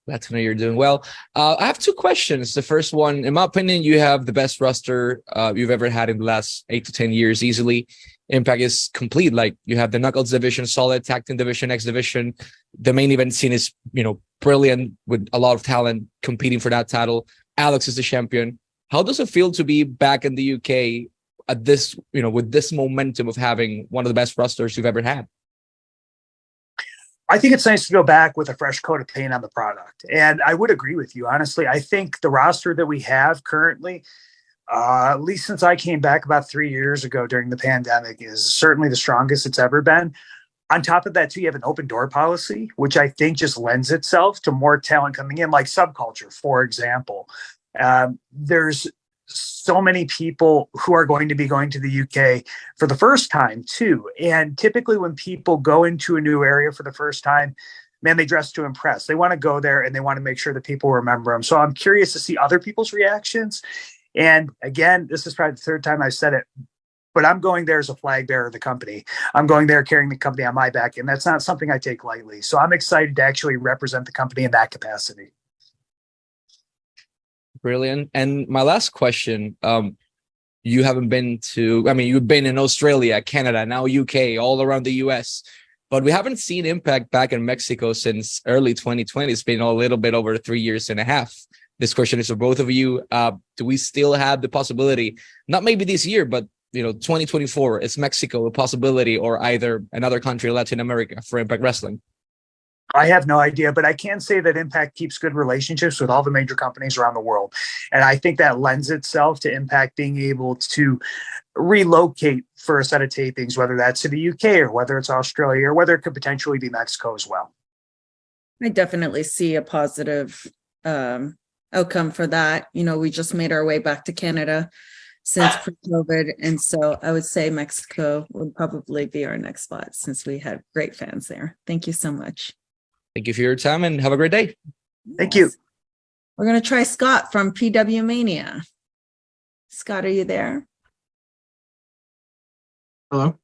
Glad to know you're doing well. I have two questions. The first one, in my opinion, you have the best roster you've ever had in the last 8 to 10 years easily. Impact is complete. Like, you have the Knuckles division, solid tag team division, X division. The main event scene is, brilliant, with a lot of talent competing for that title. Alex is the champion. How does it feel to be back in the UK at this, with this momentum of having one of the best rosters you've ever had? I think it's nice to go back with a fresh coat of paint on the product. And I would agree with you. Honestly, I think the roster that we have currently, at least since I came back about 3 years ago during the pandemic, is certainly the strongest it's ever been. On top of that, too, you have an open door policy, which I think just lends itself to more talent coming in, like Subculture, for example. There's so many people who are going to be going to the UK for the first time, too. And typically when people go into a new area for the first time, man, they dress to impress. They want to go there and they want to make sure that people remember them. So I'm curious to see other people's reactions. And again, this is probably the third time I've said it, but I'm going there as a flag bearer of the company. I'm going there carrying the company on my back, and that's not something I take lightly. So I'm excited to actually represent the company in that capacity. Brilliant. And my last question, you haven't been to, you've been in Australia, Canada, now UK, all around the US, but we haven't seen Impact back in Mexico since early 2020. It's been a little bit over 3 years and a half. This question is for both of you. Do we still have the possibility, not maybe this year, but 2024, is Mexico a possibility, or either another country, Latin America, for Impact Wrestling? I have no idea, but I can say that Impact keeps good relationships with all the major companies around the world. And I think that lends itself to Impact being able to relocate for a set of tapings, whether that's to the UK or whether it's Australia or whether it could potentially be Mexico as well. I definitely see a positive outcome for that. We just made our way back to Canada since pre-COVID. And so I would say Mexico would probably be our next spot since we have great fans there. Thank you so much. Thank you for your time and have a great day. Thank you. We're going to try Scott from PW Mania. Scott, are you there? Hello.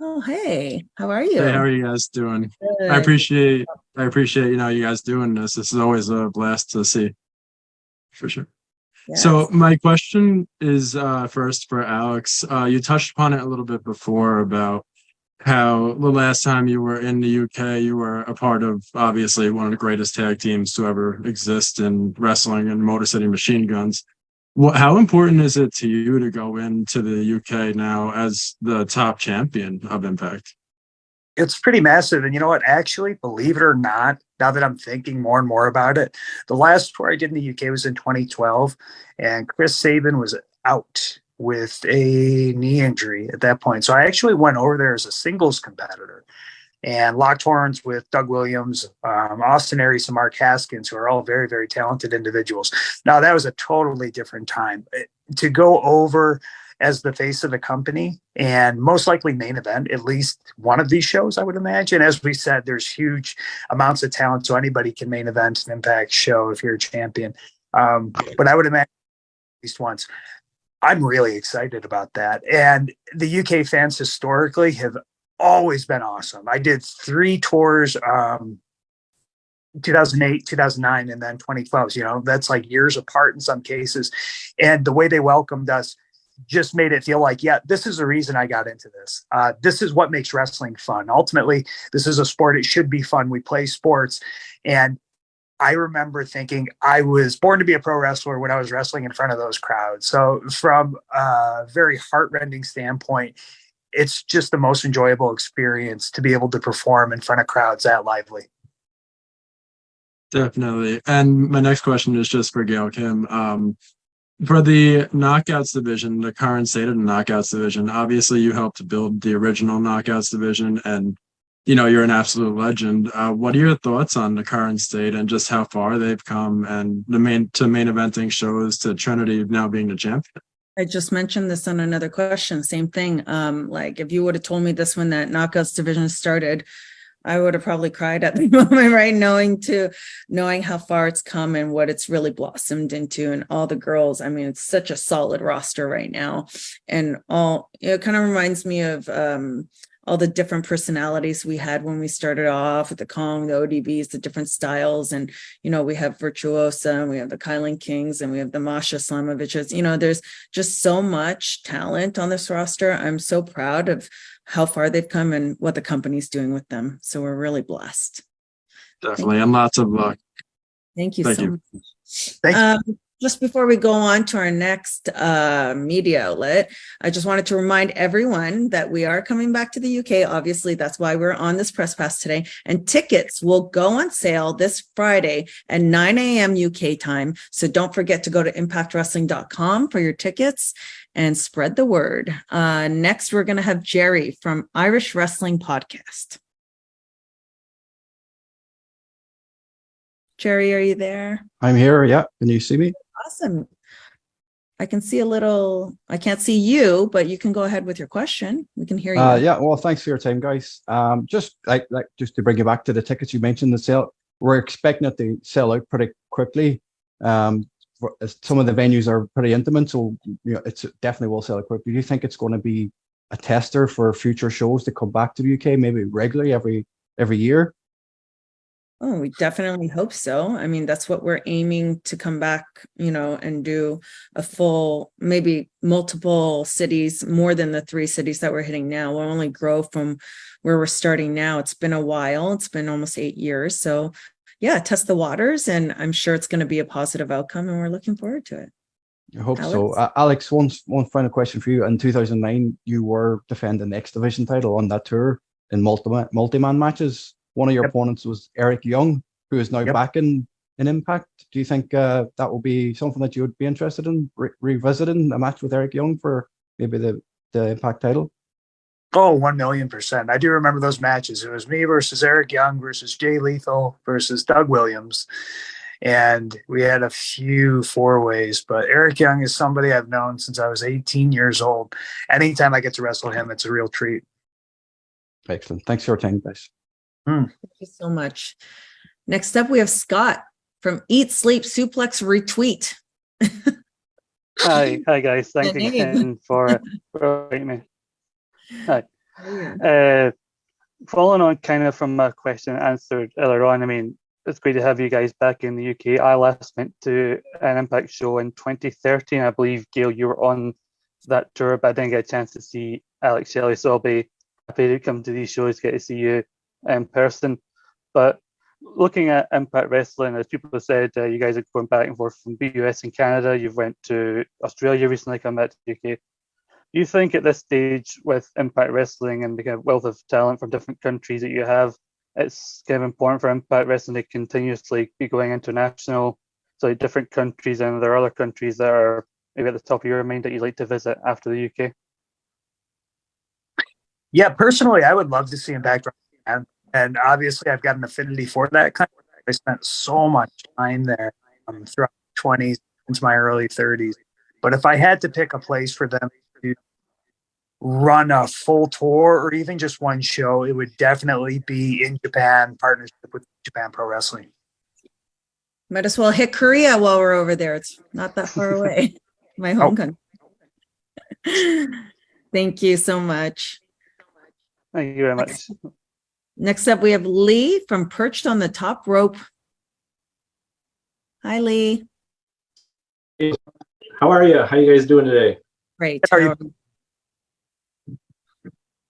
Oh, hey, how are you? Hey, how are you guys doing? Good. I appreciate you guys doing this. This is always a blast to see, for sure. Yes. So my question is first for Alex. You touched upon it a little bit before about how the last time you were in the UK, you were a part of obviously one of the greatest tag teams to ever exist in wrestling and Motor City Machine Guns. How important is it to you to go into the UK now as the top champion of Impact? It's pretty massive. And you know what? Actually, believe it or not, now that I'm thinking more and more about it, the last tour I did in the UK was in 2012, and Chris Sabin was out with a knee injury at that point. So I actually went over there as a singles competitor and locked horns with Doug Williams, Austin Aries, and Mark Haskins, who are all very, very talented individuals. Now, that was a totally different time. To go over as the face of the company and most likely main event at least one of these shows, I would imagine. As we said, there's huge amounts of talent, so anybody can main event an Impact show if you're a champion. But I would imagine at least once. I'm really excited about that. And the UK fans historically have always been awesome. I did 3 tours, 2008, 2009, and then 2012. You know, that's like years apart in some cases. And the way they welcomed us just made it feel like, yeah, this is the reason I got into this. This is what makes wrestling fun. Ultimately, this is a sport. It should be fun. We play sports. And I remember thinking I was born to be a pro wrestler when I was wrestling in front of those crowds. So from a very heartrending standpoint, it's just the most enjoyable experience to be able to perform in front of crowds that lively. Definitely. And my next question is just for Gail Kim. For the Knockouts division, the current state of the Knockouts division, obviously you helped build the original Knockouts division, and you know you're an absolute legend. What are your thoughts on the current state and just how far they've come, and the main eventing shows to Trinity now being the champion? I just mentioned this on another question. Same thing. Like if you would have told me this when that Knockouts division started, I would have probably cried at the moment, right? Knowing how far it's come and what it's really blossomed into, and all the girls. I mean, it's such a solid roster right now, and it kind of reminds me of all the different personalities we had when we started off with the Kong, the ODBs, the different styles. And, you know, we have Virtuosa, and we have the Kylan Kings, and we have the Masha Slamoviches. You know, there's just so much talent on this roster. I'm so proud of how far they've come and what the company's doing with them. So we're really blessed. Definitely. And lots of luck. Thank you Thank so you. much. Thank you. Just before we go on to our next media outlet, I just wanted to remind everyone that we are coming back to the UK. Obviously, that's why we're on this press pass today. And tickets will go on sale this Friday at 9 a.m. UK time. So don't forget to go to impactwrestling.com for your tickets and spread the word. Next, we're going to have Jerry from Irish Wrestling Podcast. Jerry, are you there? I'm here. Yeah. Can you see me? Awesome. I can see I can't see you, but you can go ahead with your question. We can hear you. Yeah. Well, thanks for your time, guys. Just just to bring you back to the tickets you mentioned, the sale. We're expecting it to sell out pretty quickly. Some of the venues are pretty intimate, so you know it definitely will sell out quickly. Do you think it's going to be a tester for future shows to come back to the UK, maybe regularly every year? Oh, we definitely hope so. I mean, that's what we're aiming to come back, you know, and do a full, maybe multiple cities, more than the 3 cities that we're hitting now. We'll only grow from where we're starting now. It's been a while. It's been almost 8 years. So yeah, test the waters, and I'm sure it's going to be a positive outcome, and we're looking forward to it. I hope so. Alex, one final question for you. In 2009, you were defending the X Division title on that tour in multi-man matches. One of your opponents was Eric Young, who is now back in Impact. Do you think that will be something that you would be interested in, revisiting a match with Eric Young for maybe the Impact title? Oh, 1,000,000%. I do remember those matches. It was me versus Eric Young versus Jay Lethal versus Doug Williams. And we had a few 4-ways, but Eric Young is somebody I've known since I was 18 years old. Anytime I get to wrestle him, it's a real treat. Excellent. Thanks for your time, guys. Thank you so much. Next up, we have Scott from Eat, Sleep, Suplex, Retweet. Hi guys. Thanks again for inviting me. Hi. Following on kind of from my question answered earlier on, I mean, it's great to have you guys back in the UK. I last went to an Impact show in 2013. I believe, Gail, you were on that tour, but I didn't get a chance to see Alex Shelley, so I'll be happy to come to these shows, get to see you in person. But looking at Impact Wrestling, as people have said, you guys are going back and forth from the US and Canada. You've went to Australia recently, come back to the UK. Do you think at this stage with Impact Wrestling and the kind of wealth of talent from different countries that you have, it's kind of important for Impact Wrestling to continuously be going international, so like different countries, and there are other countries that are maybe at the top of your mind that you'd like to visit after the UK? Yeah, personally, I would love to see Impact Wrestling, and obviously, I've got an affinity for that country. I spent so much time there throughout my 20s into my early 30s. But if I had to pick a place for them to run a full tour or even just one show, it would definitely be in Japan, partnership with Japan Pro Wrestling. Might as well hit Korea while we're over there. It's not that far away. My home country. Thank you so much. Thank you very much. Next up, we have Lee from Perched on the Top Rope. Hi, Lee. Hey, how are you? How you guys doing today? Great. How are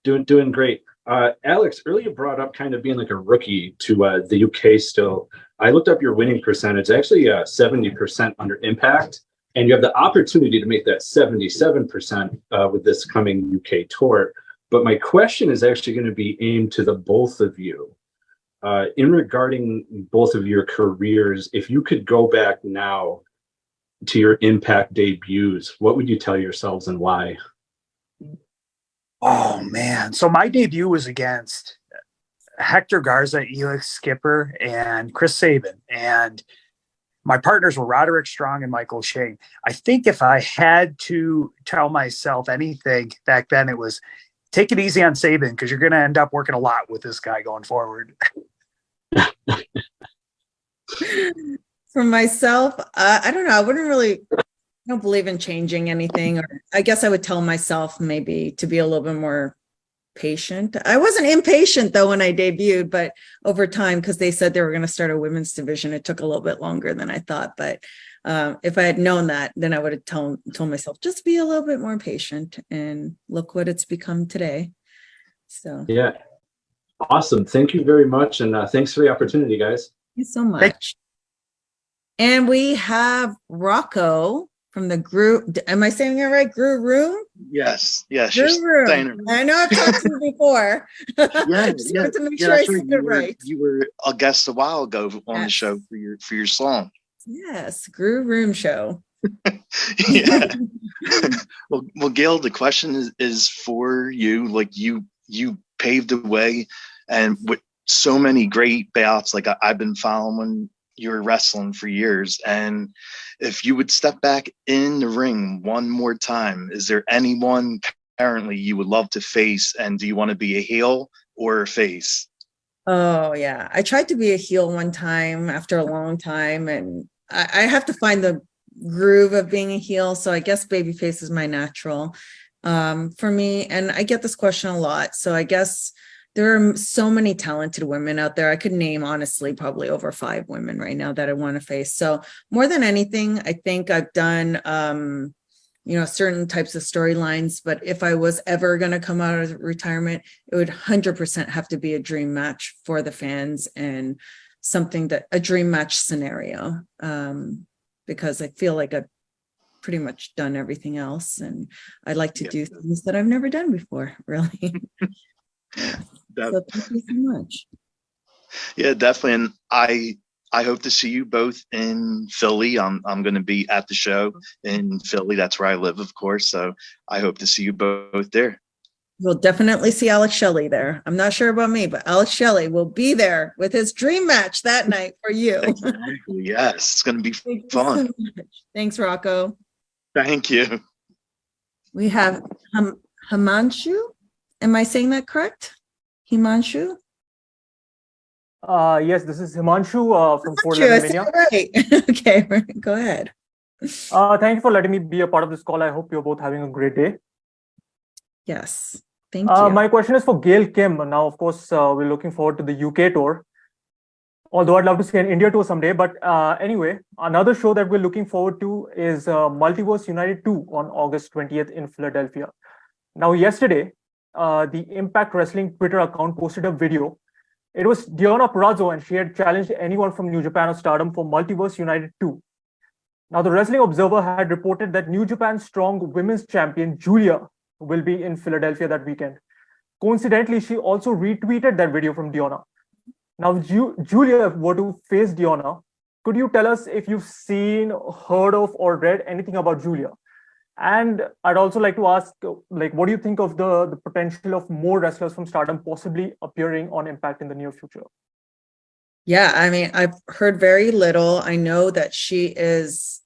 you? Doing great. Alex, earlier brought up kind of being like a rookie to the UK still. I looked up your winning percentage, actually 70% under Impact, and you have the opportunity to make that 77% with this coming UK tour. But my question is actually going to be aimed to the both of you. In regarding both of your careers, if you could go back now to your Impact debuts, what would you tell yourselves and why? Oh, man. So my debut was against Hector Garza, Elix Skipper, and Chris Sabin. And my partners were Roderick Strong and Michael Shane. I think if I had to tell myself anything back then, it was take it easy on Sabin because you're going to end up working a lot with this guy going forward. For myself, I don't know. I don't believe in changing anything. Or I guess I would tell myself maybe to be a little bit more patient. I wasn't impatient though when I debuted, but over time, because they said they were going to start a women's division, it took a little bit longer than I thought. But if I had known that, then I would have told myself just be a little bit more patient, and look what it's become today. So yeah, awesome. Thank you very much, and thanks for the opportunity, guys. Thank you so much. And we have Rocco from the group. Am I saying it right? Guru Room? Yes. Guru Room. I know I've talked to you before. Just wanted to make sure I said it right. You were a guest a while ago on the show for your song. Yes, Guru Room show. Yeah. Well, Gail, the question is for you. Like you paved the way, and with so many great bouts. Like I've been following your wrestling for years, and if you would step back in the ring one more time, is there anyone currently you would love to face, and do you want to be a heel or a face? Oh yeah, I tried to be a heel one time after a long time, and I have to find the groove of being a heel. So I guess babyface is my natural for me, and I get this question a lot. So I guess there are so many talented women out there. I could name, honestly, probably over 5 women right now that I want to face. So more than anything, I think I've done, certain types of storylines. But if I was ever going to come out of retirement, it would 100% have to be a dream match for the fans, and a dream match scenario. Because I feel like I've pretty much done everything else, and I'd like to do things that I've never done before, really. So thank you so much. Yeah, definitely. And I hope to see you both in Philly. I'm going to be at the show in Philly. That's where I live, of course. So I hope to see you both there. We'll definitely see Alex Shelley there. I'm not sure about me, but Alex Shelley will be there with his dream match that night for you. Exactly. Yes, it's going to be fun. So thanks, Rocco. Thank you. We have Himanshu. Am I saying that correct? Himanshu? Yes, this is Himanshu from Fort Lauderdale. Right. Okay, go ahead. Thank you for letting me be a part of this call. I hope you're both having a great day. Yes, thank you. My question is for Gail Kim. Now, of course, we're looking forward to the UK tour. Although I'd love to see an India tour someday. But anyway, another show that we're looking forward to is Multiverse United 2 on August 20th in Philadelphia. Now, yesterday, the Impact Wrestling Twitter account posted a video. It was Deonna Purrazzo, and she had challenged anyone from New Japan or Stardom for Multiverse United 2. Now, the Wrestling Observer had reported that New Japan Strong Women's Champion Julia will be in Philadelphia that weekend. Coincidentally, she also retweeted that video from Deonna. Now, Julia were to face Deonna. Could you tell us if you've seen, heard of, or read anything about Julia? And I'd also like to ask, like, what do you think of the potential of more wrestlers from Stardom possibly appearing on Impact in the near future? Yeah, I mean, I've heard very little. I know that she is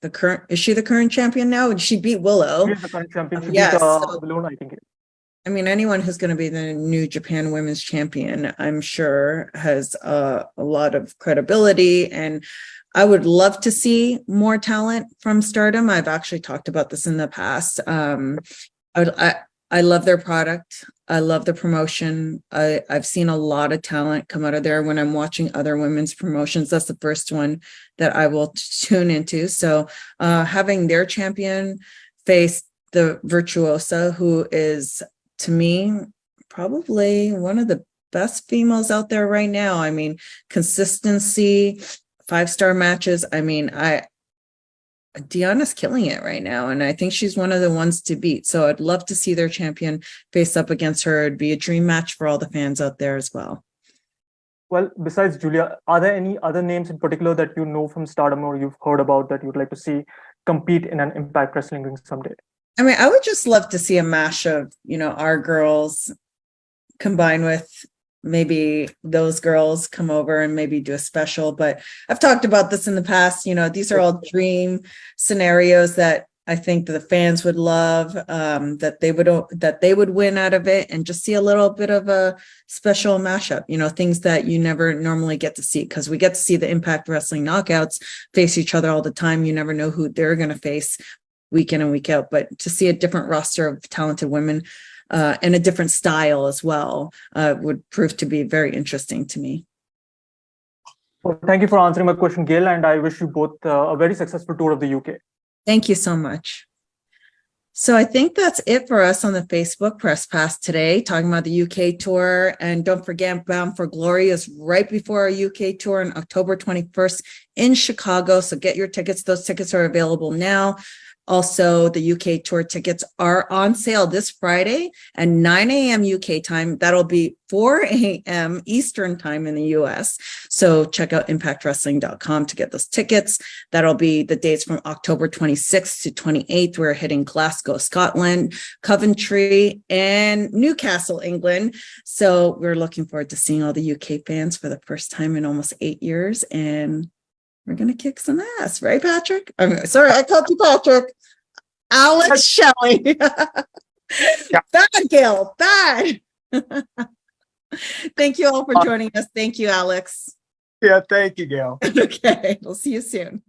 she the current champion now? And she beat Willow. She is the current champion. She Yes. beat Willow, I think. I mean, anyone who's going to be the new Japan Women's Champion, I'm sure, has a lot of credibility. And I would love to see more talent from Stardom. I've actually talked about this in the past. I love their product. I love the promotion. I've seen a lot of talent come out of there when I'm watching other women's promotions. That's the first one that I will tune into. So having their champion face the Virtuosa, who is, to me, probably one of the best females out there right now. I mean, consistency, 5-star matches. I mean, Deanna's killing it right now, and I think she's one of the ones to beat. So I'd love to see their champion face up against her. It'd be a dream match for all the fans out there as well. Well, besides Julia, are there any other names in particular that you know from Stardom or you've heard about that you'd like to see compete in an Impact Wrestling ring someday? I mean, I would just love to see a mash of, our girls combined with maybe those girls come over and maybe do a special. But I've talked about this in the past. These are all dream scenarios that I think the fans would love, that they would win out of it, and just see a little bit of a special mashup, things that you never normally get to see, because we get to see the Impact Wrestling knockouts face each other all the time. You never know who they're going to face week in and week out, but to see a different roster of talented women and a different style as well would prove to be very interesting to me. Well, thank you for answering my question, Gail, and I wish you both a very successful tour of the UK. Thank you so much. So I think that's it for us on the Facebook Press Pass today, talking about the UK tour. And don't forget, Bound for Glory is right before our UK tour on October 21st in Chicago. So get your tickets. Those tickets are available now. Also, the UK tour tickets are on sale this Friday at 9 a.m. UK time. That'll be 4 a.m. Eastern time in the US. So check out impactwrestling.com to get those tickets. That'll be the dates from October 26th to 28th. We're hitting Glasgow, Scotland, Coventry, and Newcastle, England. So we're looking forward to seeing all the UK fans for the first time in almost 8 years. And we're going to kick some ass, right, Patrick? Sorry, I called you Patrick. Alex Shelley. Bad, Gail, bad. Thank you all for joining us. Thank you, Alex. Yeah, thank you, Gail. Okay, we'll see you soon.